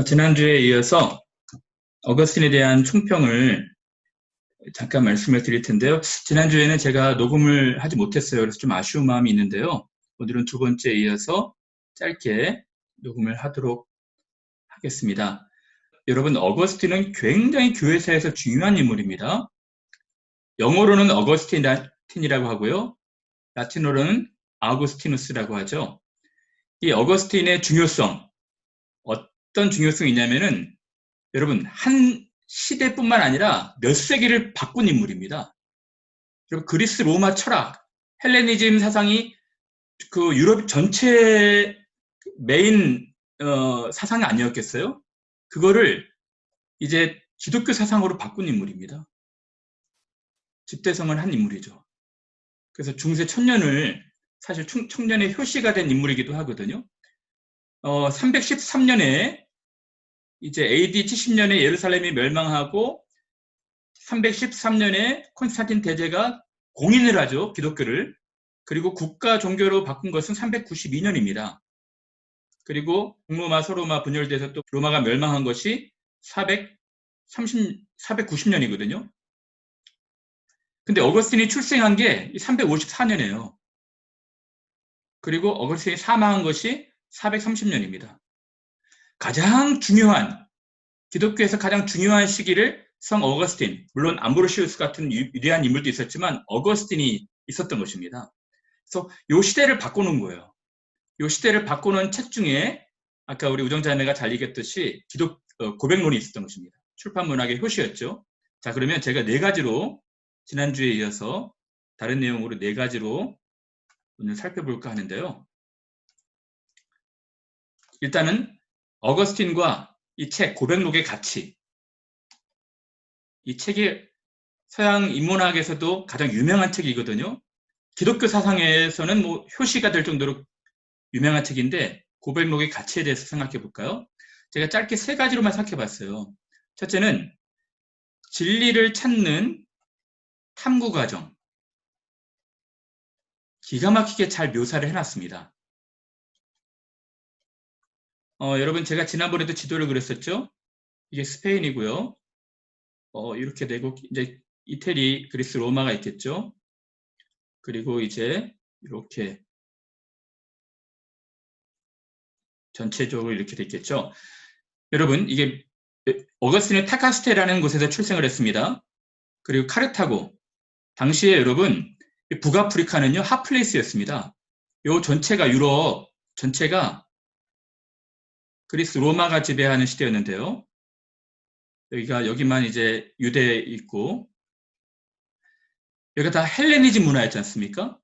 지난주에 이어서 어거스틴에 대한 총평을 잠깐 말씀을 드릴 텐데요. 지난주에는 제가 녹음을 하지 못했어요. 그래서 좀 아쉬운 마음이 있는데요. 오늘은 두 번째에 이어서 짧게 녹음을 하도록 하겠습니다. 여러분, 어거스틴은 굉장히 교회사에서 중요한 인물입니다. 영어로는 어거스틴이라고 하고요. 라틴어로는 아우구스티누스라고 하죠. 이 어거스틴의 중요성, 어떤 중요성이 있냐면은 여러분, 한 시대뿐만 아니라 몇 세기를 바꾼 인물입니다. 그리고 그리스 로마 철학, 헬레니즘 사상이 그 유럽 전체 메인 사상이 아니었겠어요? 그거를 이제 기독교 사상으로 바꾼 인물입니다. 집대성을 한 인물이죠. 그래서 중세 천년을 사실 청년의 효시가 된 인물이기도 하거든요. 313년에 이제 AD 70년에 예루살렘이 멸망하고 313년에 콘스탄틴 대제가 공인을 하죠. 기독교를. 그리고 국가 종교로 바꾼 것은 392년입니다. 그리고 북로마, 서로마 분열돼서 또 로마가 멸망한 것이 490년이거든요. 근데 어거스틴이 출생한 게 354년이에요. 그리고 어거스틴이 사망한 것이 430년입니다. 가장 중요한, 기독교에서 가장 중요한 시기를 성 어거스틴, 물론 암브로시우스 같은 위대한 인물도 있었지만 어거스틴이 있었던 것입니다. 그래서 이 시대를 바꾸는 거예요. 이 시대를 바꾸는 책 중에 아까 우리 우정자매가 잘 얘기했듯이 고백론이 있었던 것입니다. 출판문학의 효시였죠. 자, 그러면 제가 네 가지로 지난주에 이어서 다른 내용으로 네 가지로 오늘 살펴볼까 하는데요. 일단은 어거스틴과 이 책 고백록의 가치, 이 책이 서양 인문학에서도 가장 유명한 책이거든요. 기독교 사상에서는 뭐 효시가 될 정도로 유명한 책인데 고백록의 가치에 대해서 생각해 볼까요? 제가 짧게 세 가지로만 생각해 봤어요. 첫째는 진리를 찾는 탐구 과정. 기가 막히게 잘 묘사를 해놨습니다. 여러분, 제가 지난번에도 지도를 그렸었죠? 이게 스페인이고요. 이렇게 되고 이제 이태리, 그리스, 로마가 있겠죠? 그리고 이제 이렇게 전체적으로 이렇게 돼 있겠죠? 여러분, 이게 어거스틴은 타카스테라는 곳에서 출생을 했습니다. 그리고 카르타고, 당시에 여러분 북아프리카는요 핫플레이스였습니다. 요 전체가 유럽 전체가 그리스 로마가 지배하는 시대였는데요. 여기만 이제 유대 있고 여기가 다 헬레니즘 문화였지 않습니까?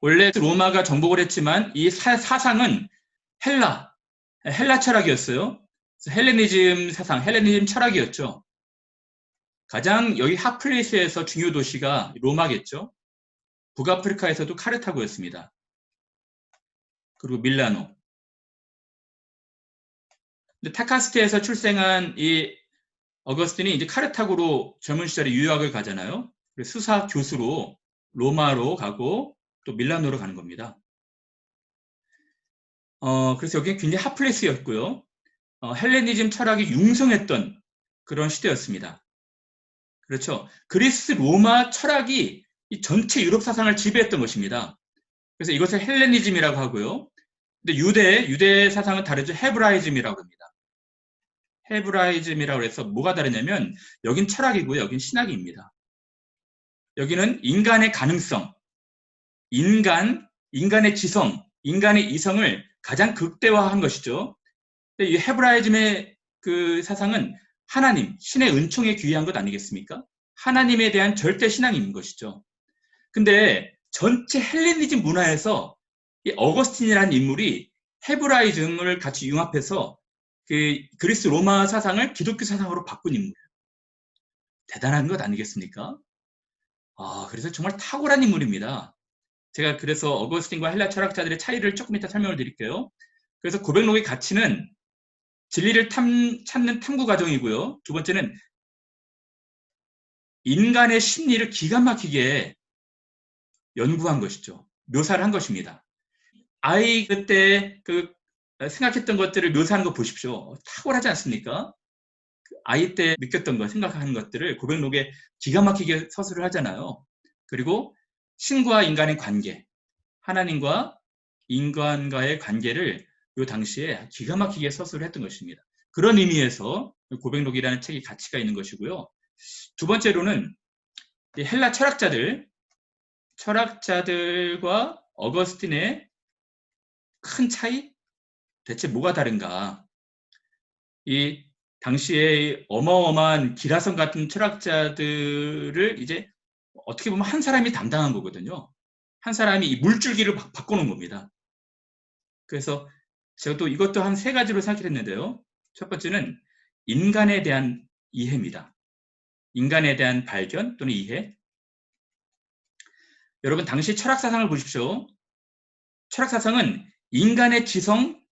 원래 로마가 정복을 했지만 이 사상은 헬라 철학이었어요. 헬레니즘 사상, 헬레니즘 철학이었죠. 가장 여기 핫플레이스에서 중요 도시가 로마겠죠. 북아프리카에서도 카르타고였습니다. 그리고 밀라노. 근데 타카스테에서 출생한 이 어거스틴이 이제 카르타고로 젊은 시절에 유학을 가잖아요. 수사 교수로 로마로 가고 또 밀라노로 가는 겁니다. 그래서 여기 굉장히 핫플레이스였고요. 헬레니즘 철학이 융성했던 그런 시대였습니다. 그렇죠. 그리스 로마 철학이 이 전체 유럽 사상을 지배했던 것입니다. 그래서 이것을 헬레니즘이라고 하고요. 근데 유대 사상은 다르죠. 헤브라이즘이라고 합니다. 헤브라이즘이라고 해서 뭐가 다르냐면 여긴 철학이고요. 여긴 신학입니다. 여기는 인간의 가능성, 인간의 지성, 인간의 이성을 가장 극대화한 것이죠. 근데 이 헤브라이즘의 그 사상은 하나님, 신의 은총에 귀한 것 아니겠습니까? 하나님에 대한 절대 신앙인 것이죠. 근데 전체 헬레니즘 문화에서 이 어거스틴이라는 인물이 헤브라이즘을 같이 융합해서 그 그리스 로마 사상을 기독교 사상으로 바꾼 인물이에요. 대단한 것 아니겠습니까? 그래서 정말 탁월한 인물입니다. 제가 그래서 어거스틴과 헬라 철학자들의 차이를 조금 이따 설명을 드릴게요. 그래서 고백록의 가치는 진리를 찾는 탐구 과정이고요. 두 번째는 인간의 심리를 기가 막히게 연구한 것이죠. 묘사를 한 것입니다. 그때 그 생각했던 것들을 묘사하는 거 보십시오. 탁월하지 않습니까? 아이 때 느꼈던 것, 생각하는 것들을 고백록에 기가 막히게 서술을 하잖아요. 그리고 신과 인간의 관계, 하나님과 인간과의 관계를 이 당시에 기가 막히게 서술을 했던 것입니다. 그런 의미에서 고백록이라는 책이 가치가 있는 것이고요. 두 번째로는 헬라 철학자들과 어거스틴의 큰 차이? 대체 뭐가 다른가? 이 당시에 어마어마한 기라성 같은 철학자들을 이제 어떻게 보면 한 사람이 담당한 거거든요. 한 사람이 이 물줄기를 바꿔놓은 겁니다. 그래서 제가 또 이것도 한 세 가지로 생각했는데요. 첫 번째는 인간에 대한 이해입니다. 인간에 대한 발견 또는 이해. 여러분 당시 철학사상을 보십시오. 철학사상은 인간의 지성,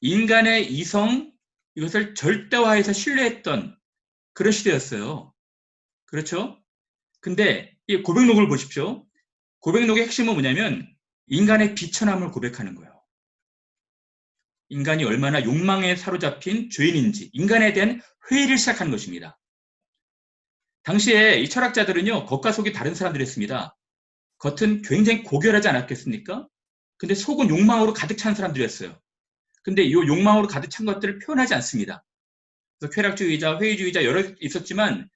인간의 이성, 이것을 절대화해서 신뢰했던 그런 시대였어요. 그렇죠? 근데 이 고백록을 보십시오. 고백록의 핵심은 뭐냐면 인간의 비천함을 고백하는 거예요. 인간이 얼마나 욕망에 사로잡힌 죄인인지, 인간에 대한 회의를 시작하는 것입니다. 당시에 이 철학자들은요, 겉과 속이 다른 사람들이었습니다. 겉은 굉장히 고결하지 않았겠습니까? 근데 속은 욕망으로 가득 찬 사람들이었어요. 근데 이 욕망으로 가득 찬 것들을 표현하지 않습니다. 그래서 쾌락주의자, 회의주의자 여러 있었지만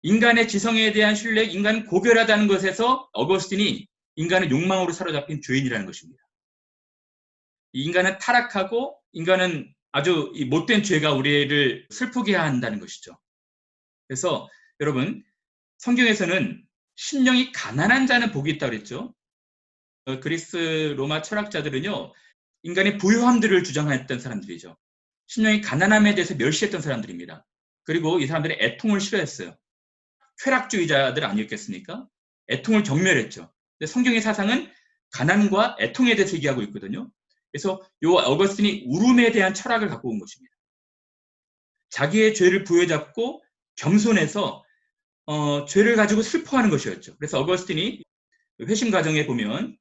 인간의 지성에 대한 신뢰, 인간은 고결하다는 것에서 어거스틴이 인간은 욕망으로 사로잡힌 죄인이라는 것입니다. 인간은 타락하고 인간은 아주 못된 죄가 우리를 슬프게 한다는 것이죠. 그래서 여러분 성경에서는 심령이 가난한 자는 복이 있다고 그랬죠. 그리스 로마 철학자들은요. 인간의 부유함들을 주장했던 사람들이죠. 심령이 가난함에 대해서 멸시했던 사람들입니다. 그리고 이 사람들은 애통을 싫어했어요. 쾌락주의자들 아니었겠습니까? 애통을 경멸했죠. 근데 성경의 사상은 가난과 애통에 대해서 얘기하고 있거든요. 그래서 이 어거스틴이 울음에 대한 철학을 갖고 온 것입니다. 자기의 죄를 부여잡고 겸손해서 죄를 가지고 슬퍼하는 것이었죠. 그래서 어거스틴이 회심 과정에 보면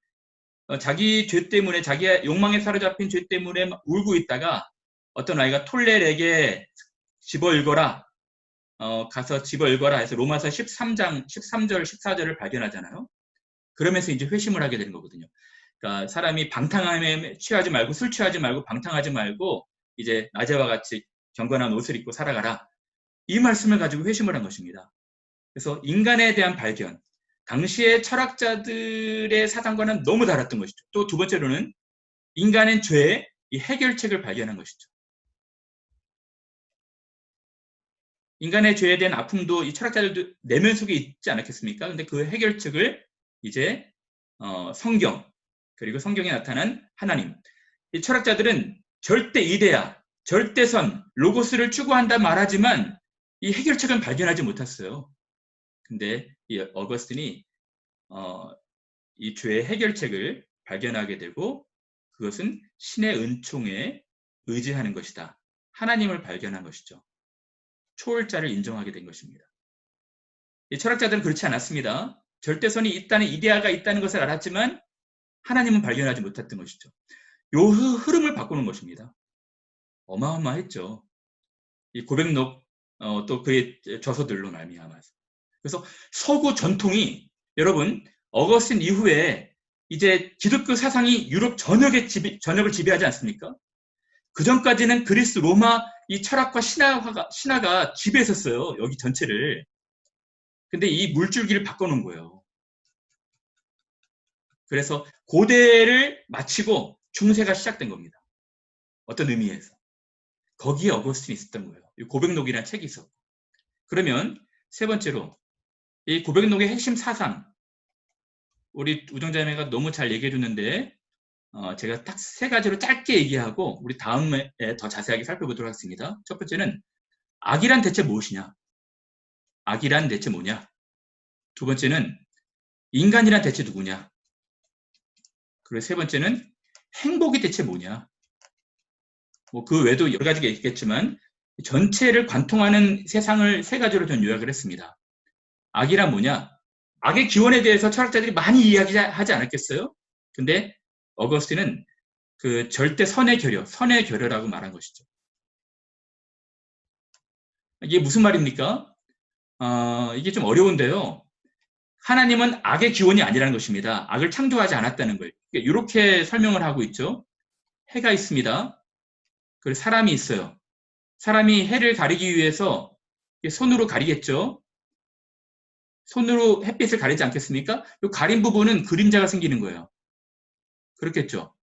자기 죄 때문에 자기의 욕망에 사로잡힌 죄 때문에 울고 있다가 어떤 아이가 톨레에게 집어 읽어라 가서 집어 읽어라 해서 로마서 13장 13절 14절을 발견하잖아요. 그러면서 이제 회심을 하게 되는 거거든요. 그러니까 사람이 방탕함에 취하지 말고 술 취하지 말고 방탕하지 말고 이제 낮에와 같이 경건한 옷을 입고 살아가라. 이 말씀을 가지고 회심을 한 것입니다. 그래서 인간에 대한 발견, 당시의 철학자들의 사상과는 너무 달랐던 것이죠. 또 두 번째로는 인간의 죄의 이 해결책을 발견한 것이죠. 인간의 죄에 대한 아픔도 이 철학자들도 내면 속에 있지 않았겠습니까? 근데 그 해결책을 이제 성경, 그리고 성경에 나타난 하나님. 이 철학자들은 절대 이데아, 절대선, 로고스를 추구한다 말하지만 이 해결책은 발견하지 못했어요. 근데 이 어거스틴이 이 죄의 해결책을 발견하게 되고 그것은 신의 은총에 의지하는 것이다. 하나님을 발견한 것이죠. 초월자를 인정하게 된 것입니다. 이 철학자들은 그렇지 않았습니다. 절대선이 있다는 이데아가 있다는 것을 알았지만 하나님은 발견하지 못했던 것이죠. 요 흐름을 바꾸는 것입니다. 어마어마했죠. 이 고백록 또 그의 저서들로 말미암아서. 그래서 서구 전통이 여러분 어거스틴 이후에 이제 기독교 사상이 유럽 전역을 지배하지 않습니까? 그 전까지는 그리스 로마 이 철학과 신화가 지배했었어요. 여기 전체를. 근데 이 물줄기를 바꿔놓은 거예요. 그래서 고대를 마치고 중세가 시작된 겁니다. 어떤 의미에서. 거기에 어거스틴이 있었던 거예요. 이 고백록이라는 책이 있었고. 그러면 세 번째로 이 고백록의 핵심 사상, 우리 우정자매가 너무 잘 얘기해 줬는데 제가 딱 세 가지로 짧게 얘기하고 우리 다음에 더 자세하게 살펴보도록 하겠습니다. 첫 번째는 악이란 대체 무엇이냐? 악이란 대체 뭐냐? 두 번째는 인간이란 대체 누구냐? 그리고 세 번째는 행복이 대체 뭐냐? 뭐 그 외에도 여러 가지가 있겠지만 전체를 관통하는 세상을 세 가지로 전 요약을 했습니다. 악이란 뭐냐? 악의 기원에 대해서 철학자들이 많이 이야기하지 않았겠어요? 근데 어거스틴은 그 절대 선의 결여라고 말한 것이죠. 이게 무슨 말입니까? 이게 좀 어려운데요. 하나님은 악의 기원이 아니라는 것입니다. 악을 창조하지 않았다는 거예요. 이렇게 설명을 하고 있죠. 해가 있습니다. 그리고 사람이 있어요. 사람이 해를 가리기 위해서 손으로 가리겠죠. 손으로 햇빛을 가리지 않겠습니까? 이 가린 부분은 그림자가 생기는 거예요. 그렇겠죠.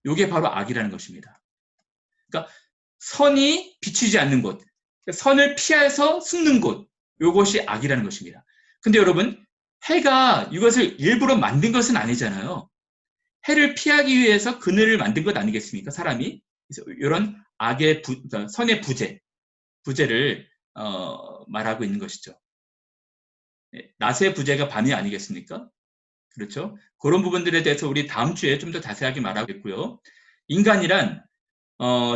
이게 바로 악이라는 것입니다. 그러니까 선이 비치지 않는 곳, 선을 피해서 숨는 곳, 이것이 악이라는 것입니다. 근데 여러분, 해가 이것을 일부러 만든 것은 아니잖아요. 해를 피하기 위해서 그늘을 만든 것 아니겠습니까? 사람이. 그래서 이런 악의 그러니까 선의 부재를 말하고 있는 것이죠. 낮의 부재가 밤이 아니겠습니까? 그렇죠? 그런 부분들에 대해서 우리 다음 주에 좀 더 자세하게 말하겠고요. 인간이란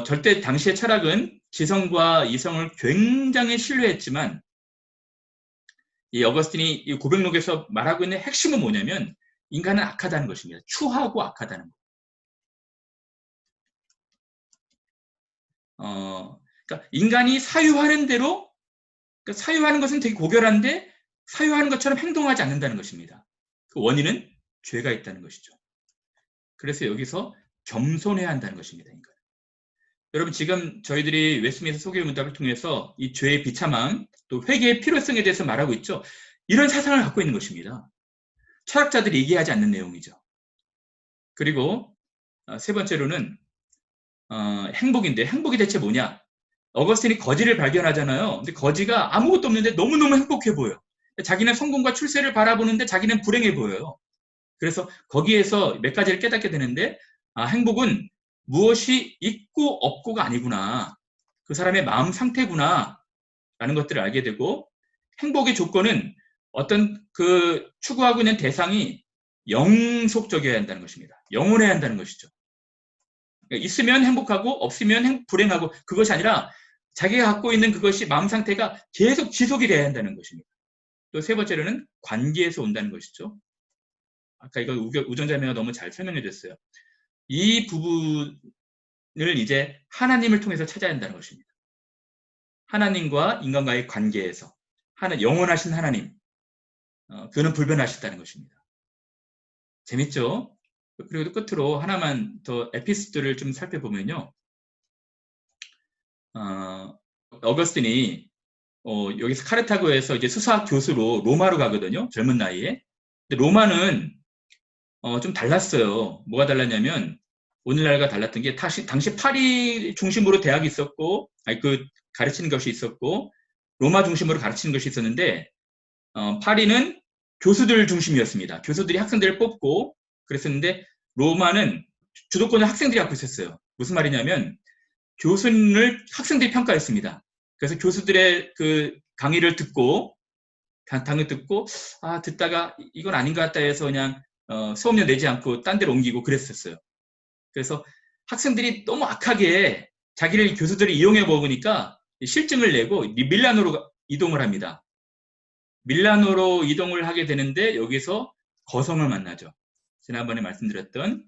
절대 당시의 철학은 지성과 이성을 굉장히 신뢰했지만 이 어거스틴이 이 고백록에서 말하고 있는 핵심은 뭐냐면 인간은 악하다는 것입니다. 추하고 악하다는 것. 그러니까 인간이 사유하는 대로 그러니까 사유하는 것은 되게 고결한데 사유하는 것처럼 행동하지 않는다는 것입니다. 그 원인은 죄가 있다는 것이죠. 그래서 여기서 겸손해야 한다는 것입니다. 인간. 여러분 지금 저희들이 웨스트민스터 소개의 문답을 통해서 이 죄의 비참함 또 회개의 필요성에 대해서 말하고 있죠. 이런 사상을 갖고 있는 것입니다. 철학자들이 얘기하지 않는 내용이죠. 그리고 세 번째로는 행복인데 행복이 대체 뭐냐? 어거스틴이 거지를 발견하잖아요. 근데 거지가 아무것도 없는데 너무너무 행복해 보여요. 자기는 성공과 출세를 바라보는데 자기는 불행해 보여요. 그래서 거기에서 몇 가지를 깨닫게 되는데 행복은 무엇이 있고 없고가 아니구나. 그 사람의 마음 상태구나. 라는 것들을 알게 되고 행복의 조건은 어떤 그 추구하고 있는 대상이 영속적이어야 한다는 것입니다. 영원해야 한다는 것이죠. 그러니까 있으면 행복하고 없으면 불행하고 그것이 아니라 자기가 갖고 있는 그것이 마음 상태가 계속 지속이 돼야 한다는 것입니다. 또 세 번째로는 관계에서 온다는 것이죠. 아까 이거 우정자매가 너무 잘 설명해 줬어요. 이 부분을 이제 하나님을 통해서 찾아야 한다는 것입니다. 하나님과 인간과의 관계에서 영원하신 하나님, 그는 불변하셨다는 것입니다. 재밌죠? 그리고 끝으로 하나만 더 에피소드를 좀 살펴보면요. 어거스틴이 여기서 카르타고에서 이제 수사학 교수로 로마로 가거든요. 젊은 나이에. 근데 로마는 좀 달랐어요. 뭐가 달랐냐면 오늘날과 달랐던 게 당시 파리 중심으로 대학이 있었고, 그 가르치는 것이 있었고, 로마 중심으로 가르치는 것이 있었는데 파리는 교수들 중심이었습니다. 교수들이 학생들을 뽑고 그랬었는데 로마는 주도권을 학생들이 갖고 있었어요. 무슨 말이냐면 교수를 학생들이 평가했습니다. 그래서 교수들의 그 강의를 듣고 듣다가 이건 아닌 것 같다 해서 그냥 수업료 내지 않고 딴 데로 옮기고 그랬었어요. 그래서 학생들이 너무 악하게 자기를 교수들이 이용해 먹으니까 실증을 내고 밀라노로 이동을 합니다. 밀라노로 이동을 하게 되는데 여기서 거성을 만나죠. 지난번에 말씀드렸던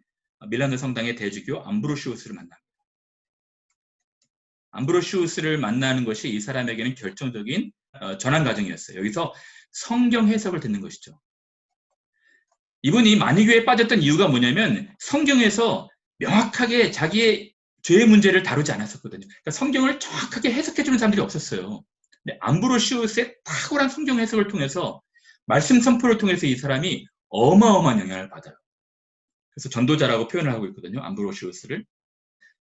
밀라노 성당의 대주교 암브로시우스를 만납니다. 암브로시우스를 만나는 것이 이 사람에게는 결정적인 전환 과정이었어요. 여기서 성경 해석을 듣는 것이죠. 이분이 만이교에 빠졌던 이유가 뭐냐면 성경에서 명확하게 자기의 죄의 문제를 다루지 않았었거든요. 그러니까 성경을 정확하게 해석해주는 사람들이 없었어요. 근데 암브로시우스의 탁월한 성경 해석을 통해서 말씀 선포를 통해서 이 사람이 어마어마한 영향을 받아요. 그래서 전도자라고 표현을 하고 있거든요. 암브로시우스를.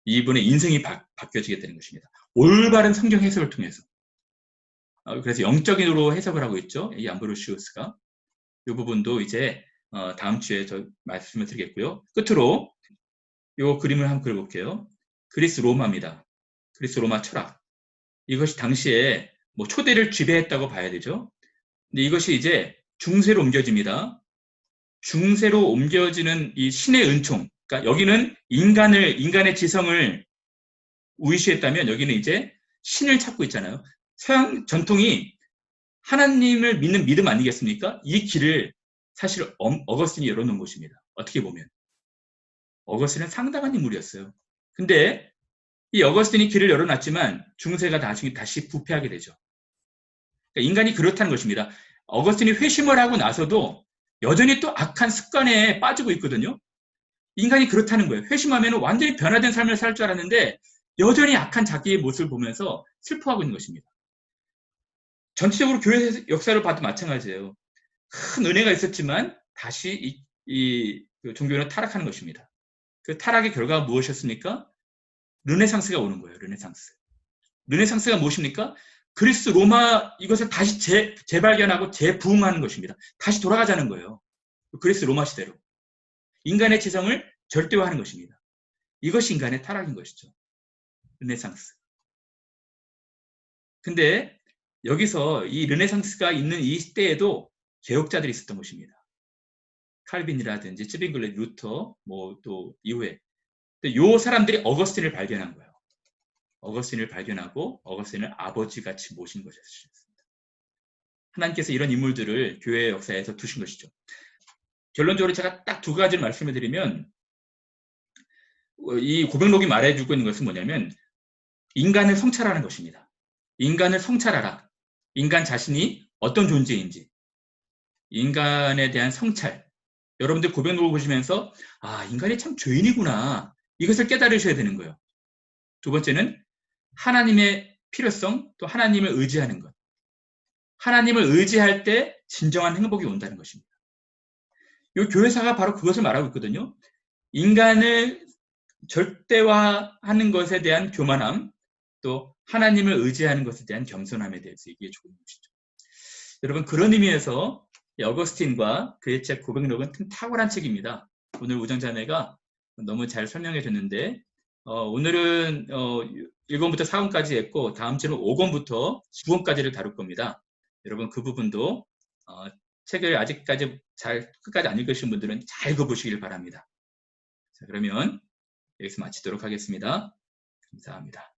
이분의 인생이 바뀌어지게 되는 것입니다. 올바른 성경 해석을 통해서. 그래서 영적인으로 해석을 하고 있죠. 이 암브로시우스가. 이 부분도 이제 다음 주에 저 말씀을 드리겠고요. 끝으로 이 그림을 한번 그려볼게요. 그리스 로마입니다. 그리스 로마 철학. 이것이 당시에 뭐 초대를 지배했다고 봐야 되죠. 근데 이것이 이제 중세로 옮겨집니다. 중세로 옮겨지는 이 신의 은총. 그러니까 여기는 인간의 지성을 우위시했다면 여기는 이제 신을 찾고 있잖아요. 서양 전통이 하나님을 믿는 믿음 아니겠습니까? 이 길을 사실 어거스틴이 열어놓은 것입니다. 어떻게 보면. 어거스틴은 상당한 인물이었어요. 근데 이 어거스틴이 길을 열어놨지만 중세가 나중에 다시 부패하게 되죠. 그러니까 인간이 그렇다는 것입니다. 어거스틴이 회심을 하고 나서도 여전히 또 악한 습관에 빠지고 있거든요. 인간이 그렇다는 거예요. 회심하면 완전히 변화된 삶을 살 줄 알았는데 여전히 악한 자기의 모습을 보면서 슬퍼하고 있는 것입니다. 전체적으로 교회 역사를 봐도 마찬가지예요. 큰 은혜가 있었지만 다시 이 종교는 타락하는 것입니다. 그 타락의 결과가 무엇이었습니까? 르네상스가 오는 거예요. 르네상스가 무엇입니까? 그리스, 로마 이것을 다시 재발견하고 재부흥하는 것입니다. 다시 돌아가자는 거예요. 그리스, 로마 시대로. 인간의 지성을 절대화하는 것입니다. 이것이 인간의 타락인 것이죠. 르네상스. 근데 여기서 이 르네상스가 있는 이 시대에도 개혁자들이 있었던 것입니다. 칼빈이라든지 츠빙글레, 루터, 뭐 또 이후에 이 사람들이 어거스틴을 발견한 거예요. 어거스틴을 발견하고 어거스틴을 아버지같이 모신 것이었습니다. 하나님께서 이런 인물들을 교회 역사에서 두신 것이죠. 결론적으로 제가 딱 두 가지를 말씀을 드리면 이 고백록이 말해주고 있는 것은 뭐냐면 인간을 성찰하는 것입니다. 인간을 성찰하라. 인간 자신이 어떤 존재인지 인간에 대한 성찰. 여러분들 고백록을 보시면서 인간이 참 죄인이구나. 이것을 깨달으셔야 되는 거예요. 두 번째는 하나님의 필요성, 또 하나님을 의지하는 것. 하나님을 의지할 때 진정한 행복이 온다는 것입니다. 이 교회사가 바로 그것을 말하고 있거든요. 인간을 절대화하는 것에 대한 교만함, 또 하나님을 의지하는 것에 대한 겸손함에 대해서 얘기해 주고 있는 것이죠. 여러분, 그런 의미에서 어거스틴과 그의 책 고백록은 탁월한 책입니다. 오늘 우정자매가 너무 잘 설명해 줬는데 오늘은 1권부터 4권까지 했고 다음 주는 5권부터 9권까지를 다룰 겁니다. 여러분 그 부분도 책을 아직까지 끝까지 안 읽으신 분들은 잘 읽어보시길 바랍니다. 자, 그러면 여기서 마치도록 하겠습니다. 감사합니다.